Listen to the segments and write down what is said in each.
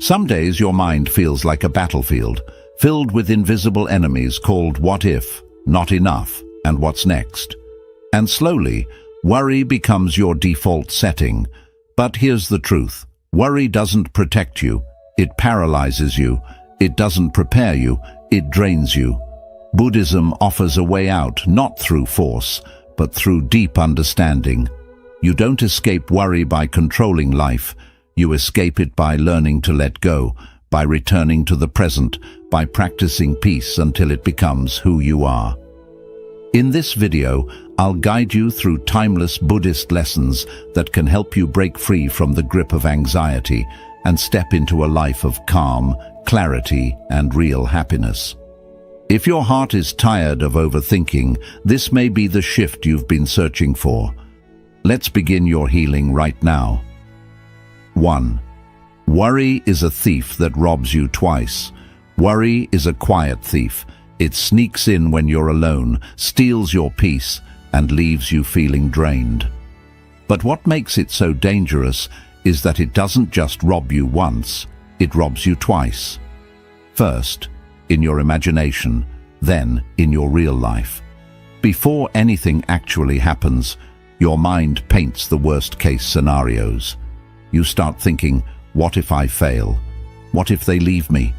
Some days your mind feels like a battlefield, filled with invisible enemies called what if, not enough, and what's next. And slowly, worry becomes your default setting. But here's the truth. Worry doesn't protect you. It paralyzes you. It doesn't prepare you. It drains you. Buddhism offers a way out, not through force, but through deep understanding. You don't escape worry by controlling life. You escape it by learning to let go, by returning to the present, by practicing peace until it becomes who you are. In this video, I'll guide you through timeless Buddhist lessons that can help you break free from the grip of anxiety and step into a life of calm, clarity, and real happiness. If your heart is tired of overthinking, this may be the shift you've been searching for. Let's begin your healing right now. 1. Worry is a thief that robs you twice. Worry is a quiet thief. It sneaks in when you're alone, steals your peace, and leaves you feeling drained. But what makes it so dangerous is that it doesn't just rob you once, it robs you twice. First, in your imagination, then in your real life. Before anything actually happens, your mind paints the worst-case scenarios. You start thinking, what if I fail? What if they leave me?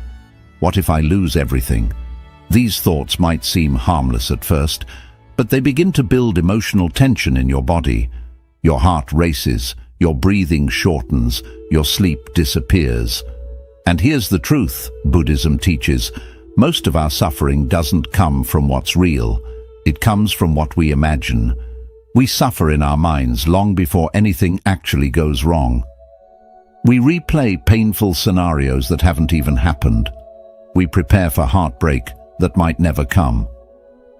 What if I lose everything? These thoughts might seem harmless at first, but they begin to build emotional tension in your body. Your heart races, your breathing shortens, your sleep disappears. And here's the truth, Buddhism teaches. Most of our suffering doesn't come from what's real. It comes from what we imagine. We suffer in our minds long before anything actually goes wrong. We replay painful scenarios that haven't even happened. We prepare for heartbreak that might never come.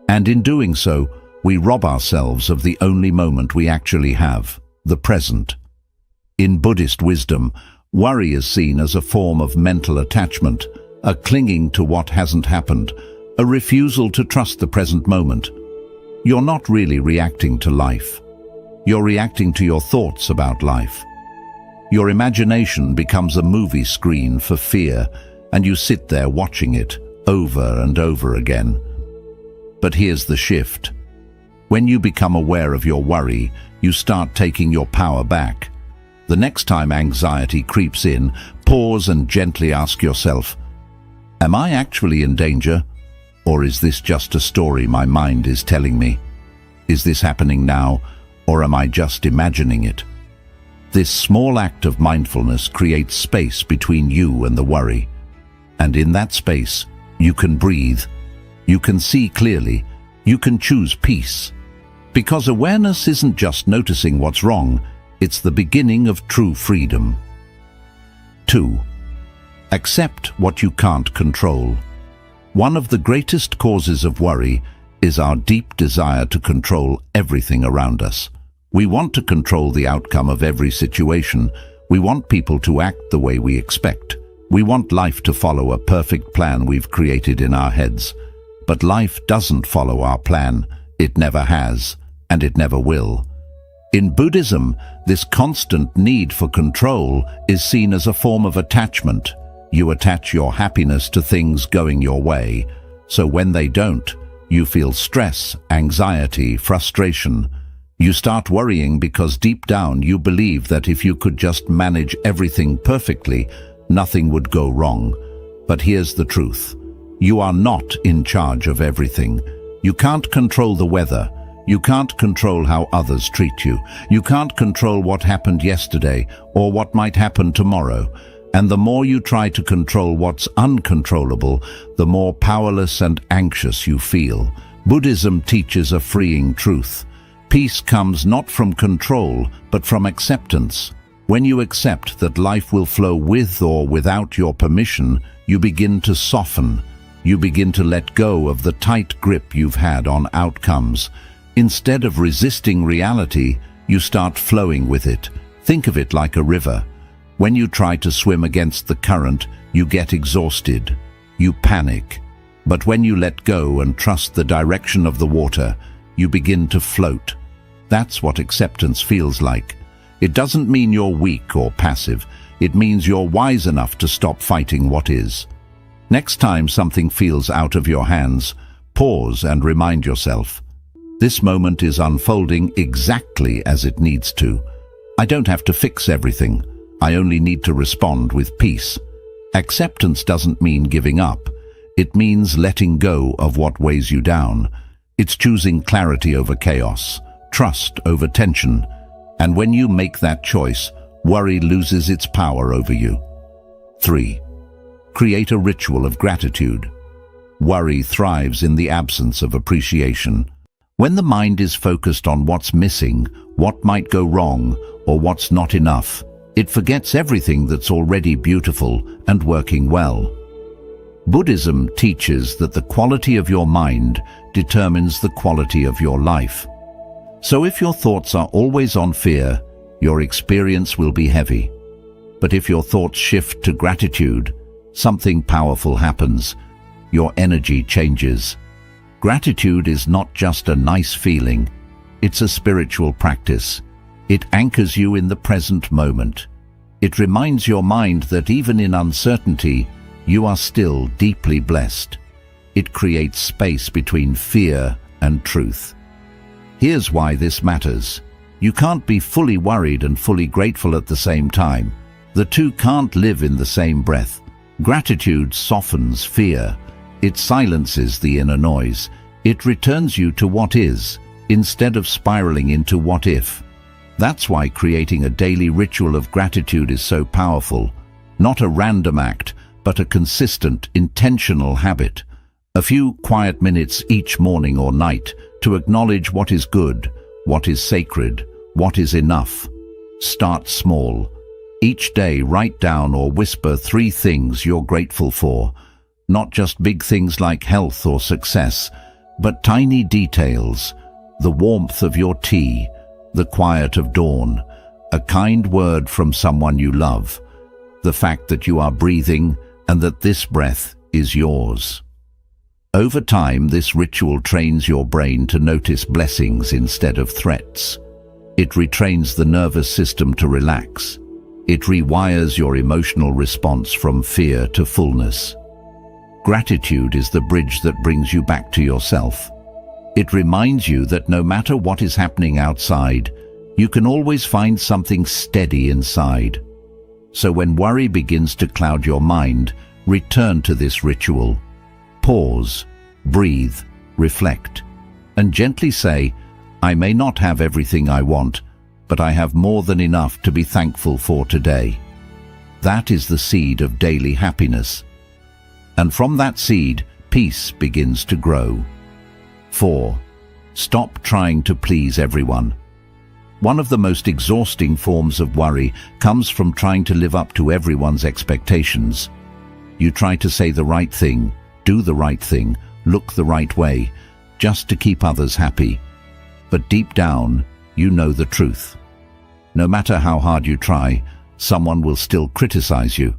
And in doing so, we rob ourselves of the only moment we actually have, the present. In Buddhist wisdom, worry is seen as a form of mental attachment, a clinging to what hasn't happened, a refusal to trust the present moment. You're not really reacting to life. You're reacting to your thoughts about life. Your imagination becomes a movie screen for fear, and you sit there watching it over and over again. But here's the shift. When you become aware of your worry, you start taking your power back. The next time anxiety creeps in, pause and gently ask yourself, am I actually in danger? Or is this just a story my mind is telling me? Is this happening now, or am I just imagining it? This small act of mindfulness creates space between you and the worry. And in that space, you can breathe. You can see clearly. You can choose peace. Because awareness isn't just noticing what's wrong, it's the beginning of true freedom. 2. Accept what you can't control. One of the greatest causes of worry is our deep desire to control everything around us. We want to control the outcome of every situation. We want people to act the way we expect. We want life to follow a perfect plan we've created in our heads. But life doesn't follow our plan. It never has, and it never will. In Buddhism, this constant need for control is seen as a form of attachment. You attach your happiness to things going your way, so when they don't, you feel stress, anxiety, frustration. You start worrying because deep down you believe that if you could just manage everything perfectly, nothing would go wrong. But here's the truth. You are not in charge of everything. You can't control the weather. You can't control how others treat you. You can't control what happened yesterday or what might happen tomorrow. And the more you try to control what's uncontrollable, the more powerless and anxious you feel. Buddhism teaches a freeing truth. Peace comes not from control, but from acceptance. When you accept that life will flow with or without your permission, you begin to soften. You begin to let go of the tight grip you've had on outcomes. Instead of resisting reality, you start flowing with it. Think of it like a river. When you try to swim against the current, you get exhausted. You panic. But when you let go and trust the direction of the water, you begin to float. That's what acceptance feels like. It doesn't mean you're weak or passive. It means you're wise enough to stop fighting what is. Next time something feels out of your hands, pause and remind yourself, this moment is unfolding exactly as it needs to. I don't have to fix everything. I only need to respond with peace. Acceptance doesn't mean giving up. It means letting go of what weighs you down. It's choosing clarity over chaos, trust over tension. And when you make that choice, worry loses its power over you. 3. Create a ritual of gratitude. Worry thrives in the absence of appreciation. When the mind is focused on what's missing, what might go wrong, or what's not enough, it forgets everything that's already beautiful and working well. Buddhism teaches that the quality of your mind determines the quality of your life. So if your thoughts are always on fear, your experience will be heavy. But if your thoughts shift to gratitude, something powerful happens. Your energy changes. Gratitude is not just a nice feeling, it's a spiritual practice. It anchors you in the present moment. It reminds your mind that even in uncertainty, you are still deeply blessed. It creates space between fear and truth. Here's why this matters. You can't be fully worried and fully grateful at the same time. The two can't live in the same breath. Gratitude softens fear. It silences the inner noise. It returns you to what is, instead of spiraling into what if. That's why creating a daily ritual of gratitude is so powerful. Not a random act, but a consistent, intentional habit. A few quiet minutes each morning or night to acknowledge what is good, what is sacred, what is enough. Start small. Each day write down or whisper 3 things you're grateful for. Not just big things like health or success, but tiny details. The warmth of your tea, the quiet of dawn, a kind word from someone you love, the fact that you are breathing and that this breath is yours. Over time, this ritual trains your brain to notice blessings instead of threats. It retrains the nervous system to relax. It rewires your emotional response from fear to fullness. Gratitude is the bridge that brings you back to yourself. It reminds you that no matter what is happening outside, you can always find something steady inside. So when worry begins to cloud your mind, return to this ritual. Pause, breathe, reflect, and gently say, I may not have everything I want, but I have more than enough to be thankful for today. That is the seed of daily happiness. And from that seed, peace begins to grow. 4. Stop trying to please everyone. One of the most exhausting forms of worry comes from trying to live up to everyone's expectations. You try to say the right thing, do the right thing, look the right way, just to keep others happy. But deep down, you know the truth. No matter how hard you try, someone will still criticize you.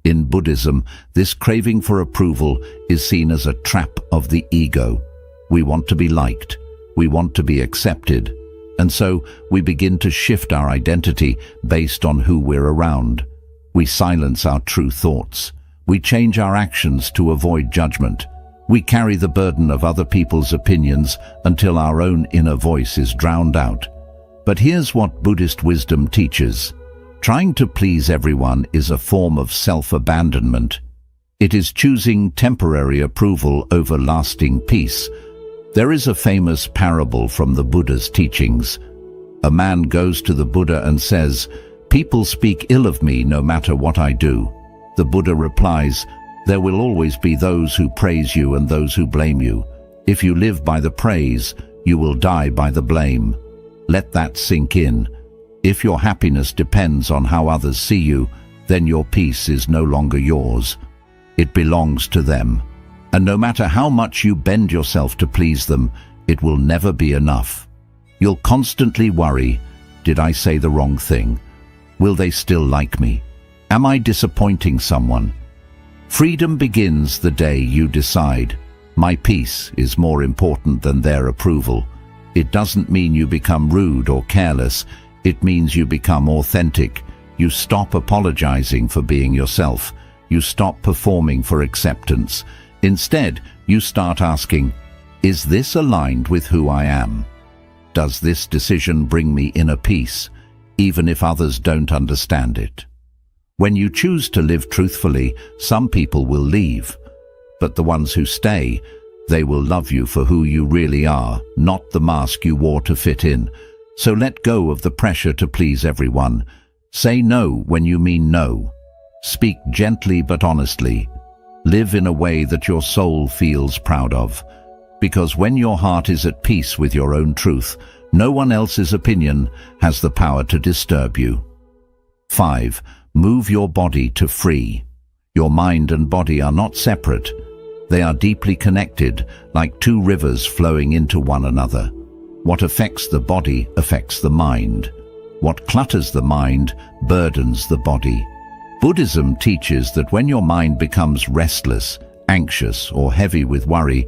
In Buddhism, this craving for approval is seen as a trap of the ego. We want to be liked. We want to be accepted. And so we begin to shift our identity based on who we're around. We silence our true thoughts. We change our actions to avoid judgment. We carry the burden of other people's opinions until our own inner voice is drowned out. But here's what Buddhist wisdom teaches. Trying to please everyone is a form of self-abandonment. It is choosing temporary approval over lasting peace. There is a famous parable from the Buddha's teachings. A man goes to the Buddha and says, "People speak ill of me no matter what I do." The Buddha replies, "There will always be those who praise you and those who blame you. If you live by the praise, you will die by the blame." Let that sink in. If your happiness depends on how others see you, then your peace is no longer yours. It belongs to them. And no matter how much you bend yourself to please them, it will never be enough. You'll constantly worry, did I say the wrong thing? Will they still like me? Am I disappointing someone? Freedom begins the day you decide, my peace is more important than their approval. It doesn't mean you become rude or careless. It means you become authentic. You stop apologizing for being yourself. You stop performing for acceptance. Instead, you start asking, is this aligned with who I am? Does this decision bring me inner peace, even if others don't understand it? When you choose to live truthfully, some people will leave, but the ones who stay, they will love you for who you really are, not the mask you wore to fit in. So let go of the pressure to please everyone. Say no when you mean no. Speak gently but honestly. Live in a way that your soul feels proud of. Because when your heart is at peace with your own truth, no one else's opinion has the power to disturb you. 5. Move your body to free. Your mind and body are not separate. They are deeply connected, like two rivers flowing into one another. What affects the body affects the mind. What clutters the mind burdens the body. Buddhism teaches that when your mind becomes restless, anxious, or heavy with worry,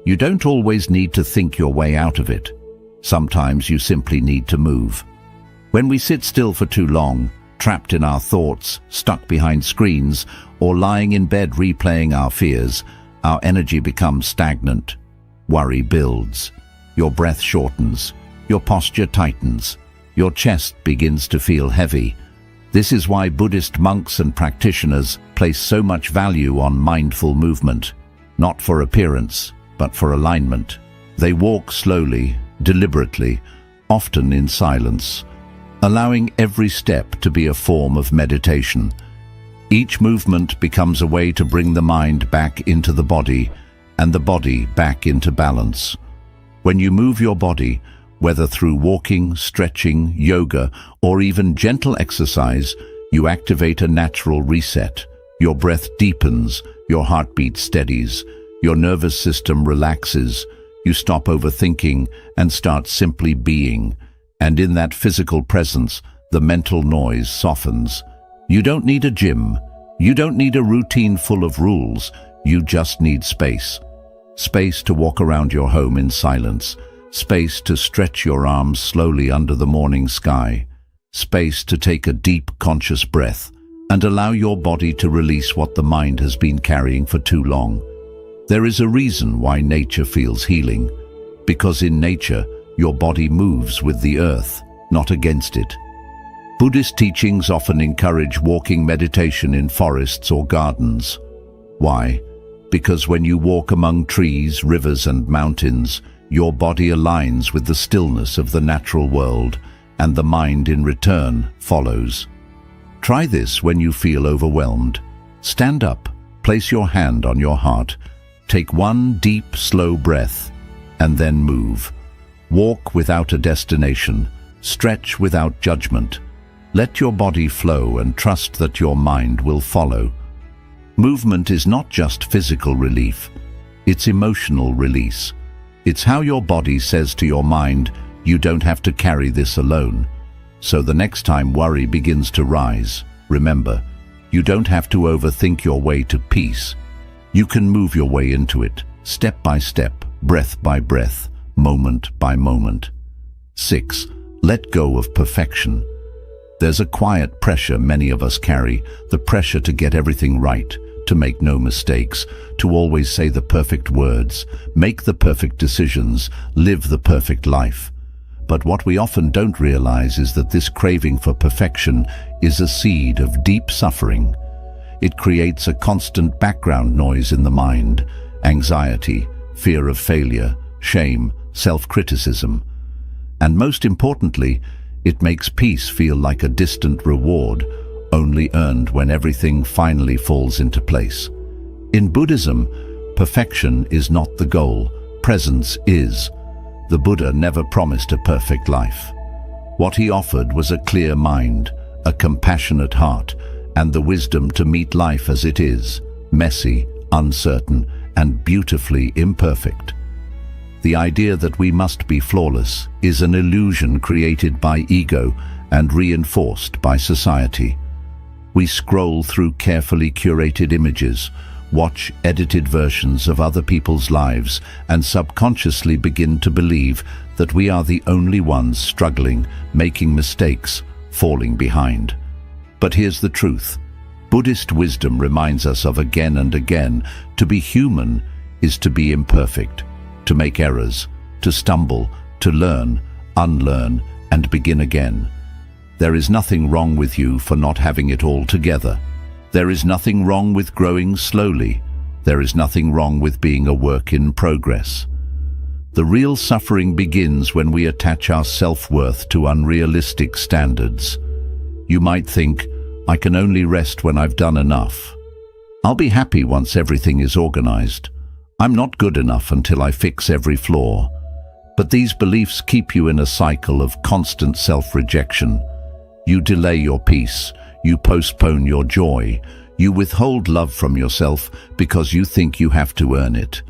you don't always need to think your way out of it. Sometimes you simply need to move. When we sit still for too long, trapped in our thoughts, stuck behind screens, or lying in bed replaying our fears, our energy becomes stagnant. Worry builds. Your breath shortens. Your posture tightens. Your chest begins to feel heavy. This is why Buddhist monks and practitioners place so much value on mindful movement, not for appearance, but for alignment. They walk slowly, deliberately, often in silence, allowing every step to be a form of meditation. Each movement becomes a way to bring the mind back into the body and the body back into balance. When you move your body, whether through walking, stretching, yoga, or even gentle exercise, you activate a natural reset. Your breath deepens, your heartbeat steadies, your nervous system relaxes, you stop overthinking and start simply being. And in that physical presence, the mental noise softens. You don't need a gym. You don't need a routine full of rules. You just need space. Space to walk around your home in silence. Space to stretch your arms slowly under the morning sky. Space to take a deep, conscious breath and allow your body to release what the mind has been carrying for too long. There is a reason why nature feels healing. Because in nature, your body moves with the earth, not against it. Buddhist teachings often encourage walking meditation in forests or gardens. Why? Because when you walk among trees, rivers, and mountains, your body aligns with the stillness of the natural world, and the mind in return follows. Try this when you feel overwhelmed. Stand up, place your hand on your heart, take one deep, slow breath, and then move. Walk without a destination, stretch without judgment. Let your body flow and trust that your mind will follow. Movement is not just physical relief, it's emotional release. It's how your body says to your mind, you don't have to carry this alone. So the next time worry begins to rise, remember, you don't have to overthink your way to peace. You can move your way into it, step by step, breath by breath, moment by moment. 6. Let go of perfection. There's a quiet pressure many of us carry, the pressure to get everything right, to make no mistakes, to always say the perfect words, make the perfect decisions, live the perfect life. But what we often don't realize is that this craving for perfection is a seed of deep suffering. It creates a constant background noise in the mind, anxiety, fear of failure, shame, self-criticism. And most importantly, it makes peace feel like a distant reward, only earned when everything finally falls into place. In Buddhism, perfection is not the goal, presence is. The Buddha never promised a perfect life. What he offered was a clear mind, a compassionate heart, and the wisdom to meet life as it is, messy, uncertain, and beautifully imperfect. The idea that we must be flawless is an illusion created by ego and reinforced by society. We scroll through carefully curated images, watch edited versions of other people's lives, and subconsciously begin to believe that we are the only ones struggling, making mistakes, falling behind. But here's the truth. Buddhist wisdom reminds us of again and again, to be human is to be imperfect, to make errors, to stumble, to learn, unlearn, and begin again. There is nothing wrong with you for not having it all together. There is nothing wrong with growing slowly. There is nothing wrong with being a work in progress. The real suffering begins when we attach our self-worth to unrealistic standards. You might think, I can only rest when I've done enough. I'll be happy once everything is organized. I'm not good enough until I fix every flaw. But these beliefs keep you in a cycle of constant self-rejection. You delay your peace. You postpone your joy. You withhold love from yourself because you think you have to earn it.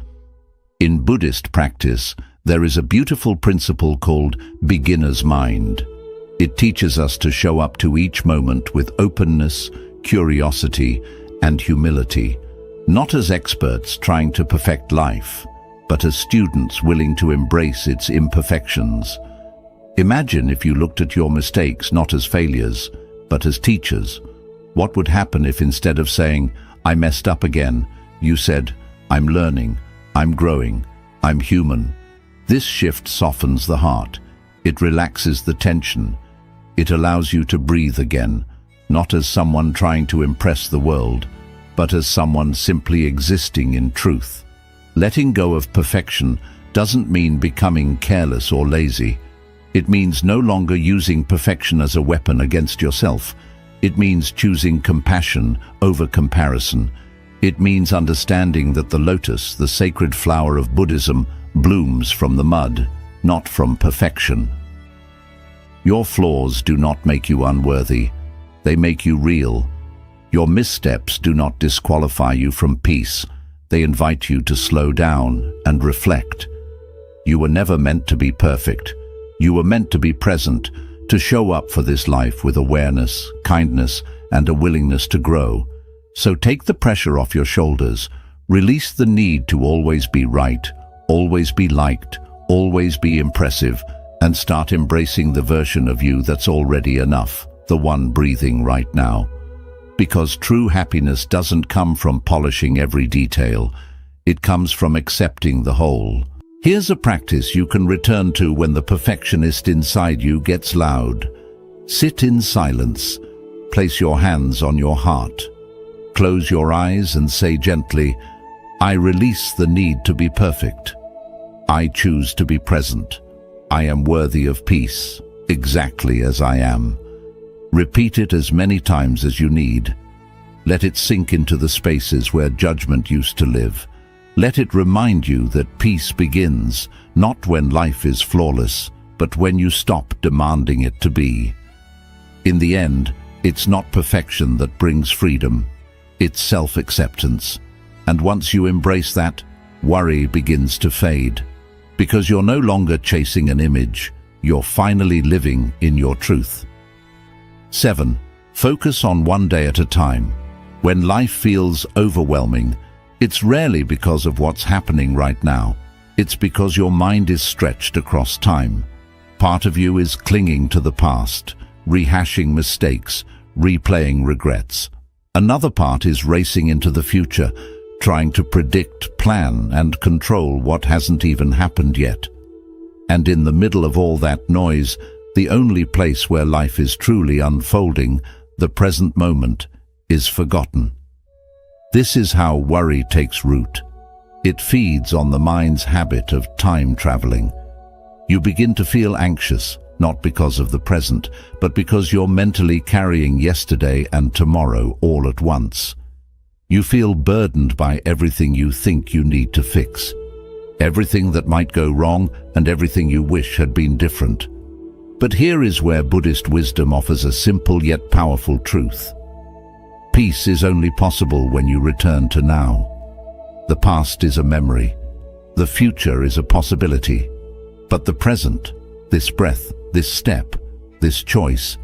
In Buddhist practice, there is a beautiful principle called beginner's mind. It teaches us to show up to each moment with openness, curiosity, and humility, not as experts trying to perfect life, but as students willing to embrace its imperfections. Imagine if you looked at your mistakes not as failures, but as teachers. What would happen if instead of saying, I messed up again, you said, I'm learning, I'm growing, I'm human? This shift softens the heart. It relaxes the tension. It allows you to breathe again, not as someone trying to impress the world, but as someone simply existing in truth. Letting go of perfection doesn't mean becoming careless or lazy. It means no longer using perfection as a weapon against yourself. It means choosing compassion over comparison. It means understanding that the lotus, the sacred flower of Buddhism, blooms from the mud, not from perfection. Your flaws do not make you unworthy. They make you real. Your missteps do not disqualify you from peace. They invite you to slow down and reflect. You were never meant to be perfect. You were meant to be present, to show up for this life with awareness, kindness, and a willingness to grow. So take the pressure off your shoulders. Release the need to always be right, always be liked, always be impressive, and start embracing the version of you that's already enough, the one breathing right now. Because true happiness doesn't come from polishing every detail. It comes from accepting the whole. Here's a practice you can return to when the perfectionist inside you gets loud. Sit in silence. Place your hands on your heart. Close your eyes and say gently, I release the need to be perfect. I choose to be present. I am worthy of peace, exactly as I am. Repeat it as many times as you need. Let it sink into the spaces where judgment used to live. Let it remind you that peace begins, not when life is flawless, but when you stop demanding it to be. In the end, it's not perfection that brings freedom. It's self-acceptance. And once you embrace that, worry begins to fade. Because you're no longer chasing an image, you're finally living in your truth. 7. Focus on one day at a time. When life feels overwhelming, it's rarely because of what's happening right now. It's because your mind is stretched across time. Part of you is clinging to the past, rehashing mistakes, replaying regrets. Another part is racing into the future, trying to predict, plan, and control what hasn't even happened yet. And in the middle of all that noise, the only place where life is truly unfolding, the present moment, is forgotten. This is how worry takes root. It feeds on the mind's habit of time traveling. You begin to feel anxious, not because of the present, but because you're mentally carrying yesterday and tomorrow all at once. You feel burdened by everything you think you need to fix, everything that might go wrong and everything you wish had been different. But here is where Buddhist wisdom offers a simple yet powerful truth. Peace is only possible when you return to now. The past is a memory. The future is a possibility. But the present, this breath, this step, this choice,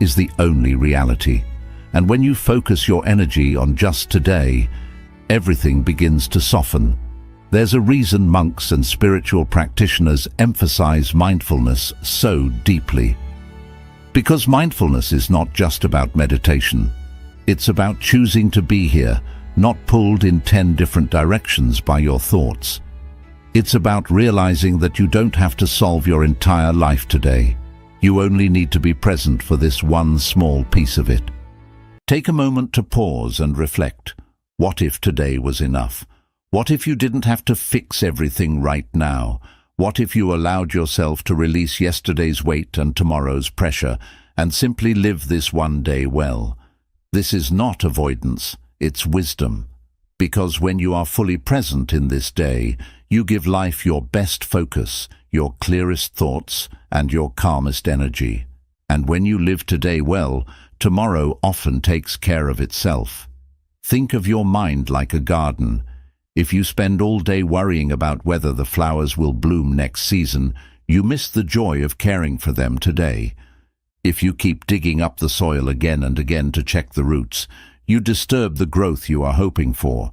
is the only reality. And when you focus your energy on just today, everything begins to soften. There's a reason monks and spiritual practitioners emphasize mindfulness so deeply. Because mindfulness is not just about meditation. It's about choosing to be here, not pulled in 10 different directions by your thoughts. It's about realizing that you don't have to solve your entire life today. You only need to be present for this one small piece of it. Take a moment to pause and reflect. What if today was enough? What if you didn't have to fix everything right now? What if you allowed yourself to release yesterday's weight and tomorrow's pressure and simply live this one day well? This is not avoidance, it's wisdom. Because when you are fully present in this day, you give life your best focus, your clearest thoughts, and your calmest energy. And when you live today well, tomorrow often takes care of itself. Think of your mind like a garden. If you spend all day worrying about whether the flowers will bloom next season, you miss the joy of caring for them today. If you keep digging up the soil again and again to check the roots, you disturb the growth you are hoping for.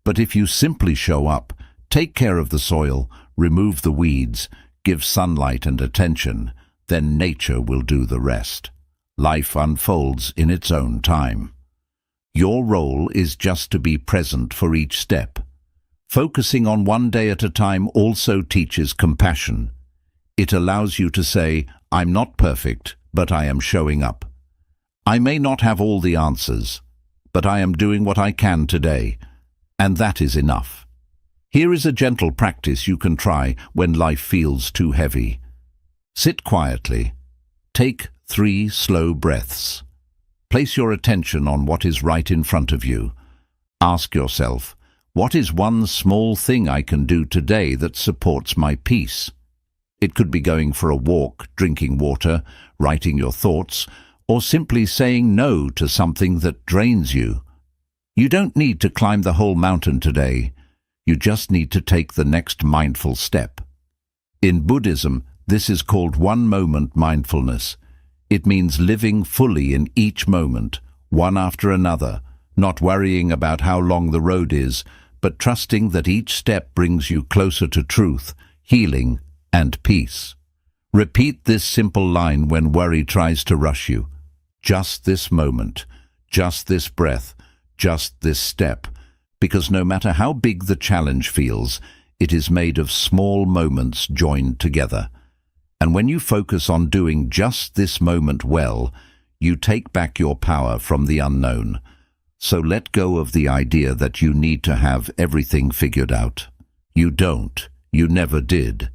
But if you simply show up, take care of the soil, remove the weeds, give sunlight and attention, then nature will do the rest. Life unfolds in its own time. Your role is just to be present for each step. Focusing on one day at a time also teaches compassion. It allows you to say, I'm not perfect, but I am showing up. I may not have all the answers, but I am doing what I can today, and that is enough. Here is a gentle practice you can try when life feels too heavy. Sit quietly. Take 3 slow breaths. Place your attention on what is right in front of you. Ask yourself, what is one small thing I can do today that supports my peace? It could be going for a walk, drinking water, writing your thoughts, or simply saying no to something that drains you. You don't need to climb the whole mountain today. You just need to take the next mindful step. In Buddhism, this is called one-moment mindfulness. It means living fully in each moment, one after another, not worrying about how long the road is, but trusting that each step brings you closer to truth, healing, and peace. Repeat this simple line when worry tries to rush you. Just this moment, just this breath, just this step, because no matter how big the challenge feels, it is made of small moments joined together. And when you focus on doing just this moment well, you take back your power from the unknown. So let go of the idea that you need to have everything figured out. You don't. You never did.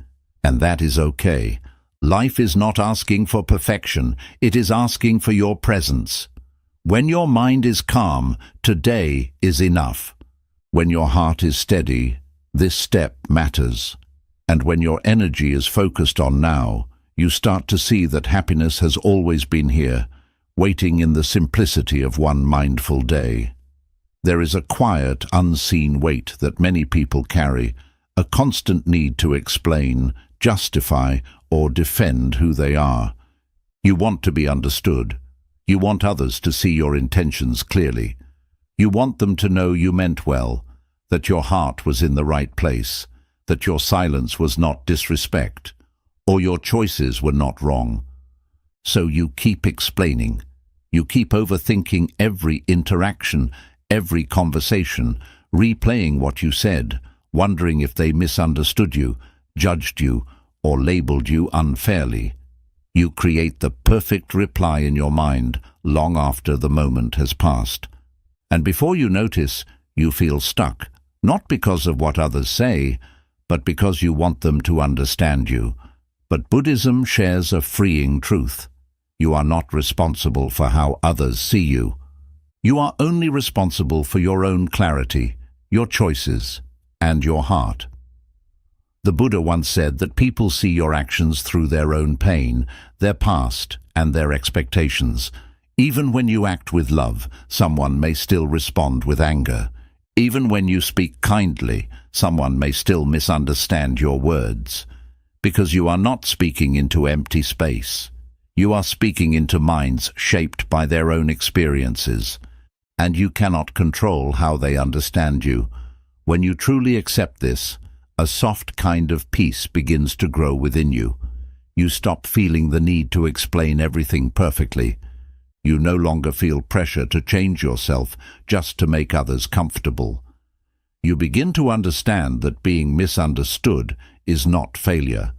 And that is okay. Life is not asking for perfection. It is asking for your presence. When your mind is calm, today is enough. When your heart is steady, this step matters. And when your energy is focused on now, you start to see that happiness has always been here, waiting in the simplicity of one mindful day. There is a quiet, unseen weight that many people carry, a constant need to explain, justify, or defend who they are. You want to be understood. You want others to see your intentions clearly. You want them to know you meant well, that your heart was in the right place, that your silence was not disrespect, or your choices were not wrong. So you keep explaining. You keep overthinking every interaction, every conversation, replaying what you said, wondering if they misunderstood you, judged you, or labeled you unfairly. You create the perfect reply in your mind long after the moment has passed. And before you notice, you feel stuck, not because of what others say, but because you want them to understand you. But Buddhism shares a freeing truth. You are not responsible for how others see you. You are only responsible for your own clarity, your choices, and your heart. The Buddha once said that people see your actions through their own pain, their past, and their expectations. Even when you act with love, someone may still respond with anger. Even when you speak kindly, someone may still misunderstand your words. Because you are not speaking into empty space. You are speaking into minds shaped by their own experiences. And you cannot control how they understand you. When you truly accept this, a soft kind of peace begins to grow within you. You stop feeling the need to explain everything perfectly. You no longer feel pressure to change yourself just to make others comfortable. You begin to understand that being misunderstood is not failure.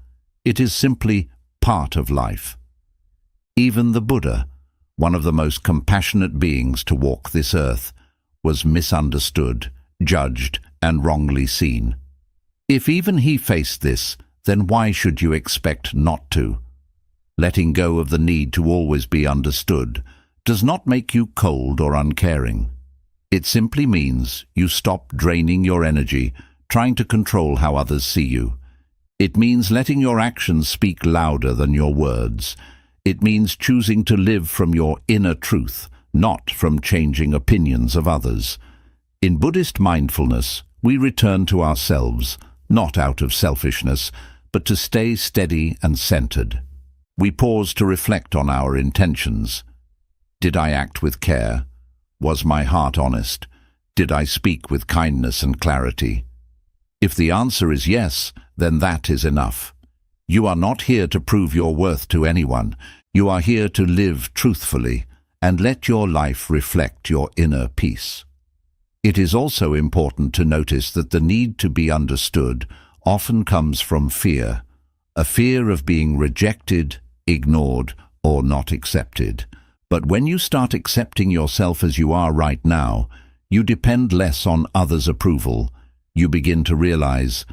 It is simply part of life. Even the Buddha, one of the most compassionate beings to walk this earth, was misunderstood, judged, and wrongly seen. If even he faced this, then why should you expect not to? Letting go of the need to always be understood does not make you cold or uncaring. It simply means you stop draining your energy trying to control how others see you. It means letting your actions speak louder than your words. It means choosing to live from your inner truth, not from changing opinions of others. In Buddhist mindfulness, we return to ourselves, not out of selfishness, but to stay steady and centered. We pause to reflect on our intentions. Did I act with care? Was my heart honest? Did I speak with kindness and clarity? If the answer is yes, then that is enough. You are not here to prove your worth to anyone. You are here to live truthfully and let your life reflect your inner peace. It is also important to notice that the need to be understood often comes from fear, a fear of being rejected, ignored, or not accepted. But when you start accepting yourself as you are right now, you depend less on others' approval. You begin to realize,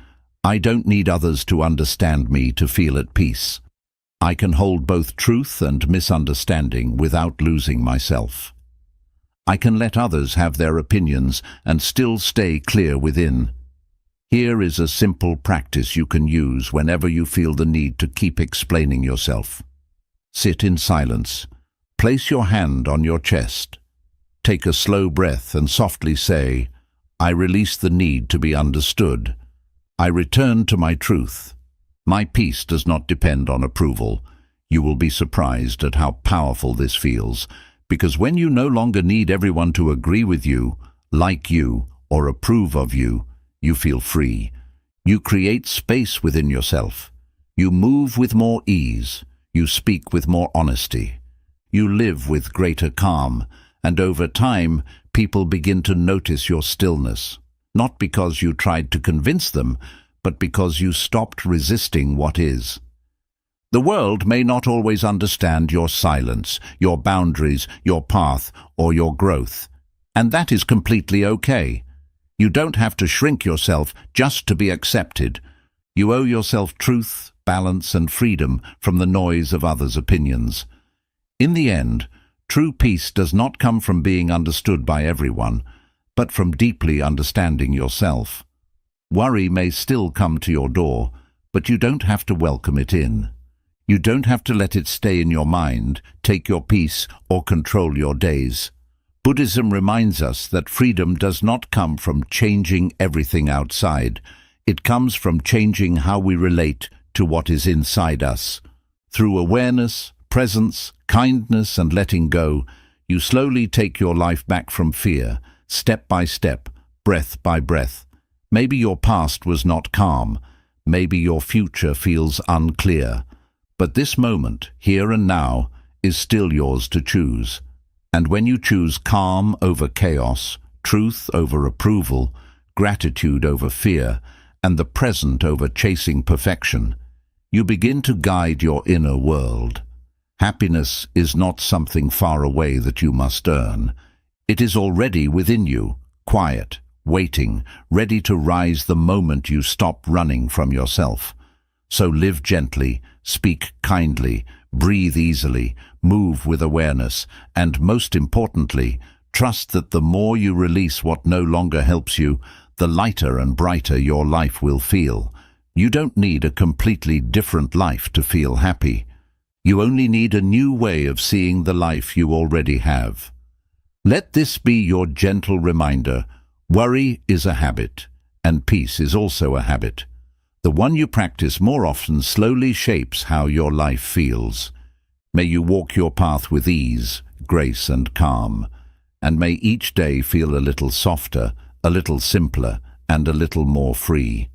I don't need others to understand me to feel at peace. I can hold both truth and misunderstanding without losing myself. I can let others have their opinions and still stay clear within. Here is a simple practice you can use whenever you feel the need to keep explaining yourself. Sit in silence. Place your hand on your chest. Take a slow breath and softly say, I release the need to be understood. I return to my truth. My peace does not depend on approval. You will be surprised at how powerful this feels, because when you no longer need everyone to agree with you, like you, or approve of you, you feel free. You create space within yourself. You move with more ease. You speak with more honesty. You live with greater calm, and over time, people begin to notice your stillness, not because you tried to convince them, but because you stopped resisting what is. The world may not always understand your silence, your boundaries, your path, or your growth, and that is completely okay. You don't have to shrink yourself just to be accepted. You owe yourself truth, balance, and freedom from the noise of others' opinions. In the end, true peace does not come from being understood by everyone, but from deeply understanding yourself. Worry may still come to your door, but you don't have to welcome it in. You don't have to let it stay in your mind, take your peace, or control your days. Buddhism reminds us that freedom does not come from changing everything outside. It comes from changing how we relate to what is inside us. Through awareness, presence, kindness, and letting go, you slowly take your life back from fear, step by step, breath by breath. Maybe your past was not calm. Maybe your future feels unclear. But this moment, here and now, is still yours to choose. And when you choose calm over chaos, truth over approval, gratitude over fear, and the present over chasing perfection, you begin to guide your inner world. Happiness is not something far away that you must earn. It is already within you, quiet, waiting, ready to rise the moment you stop running from yourself. So live gently, speak kindly, breathe easily, move with awareness, and most importantly, trust that the more you release what no longer helps you, the lighter and brighter your life will feel. You don't need a completely different life to feel happy. You only need a new way of seeing the life you already have. Let this be your gentle reminder. Worry is a habit, and peace is also a habit. The one you practice more often slowly shapes how your life feels. May you walk your path with ease, grace, and calm, and may each day feel a little softer, a little simpler, and a little more free.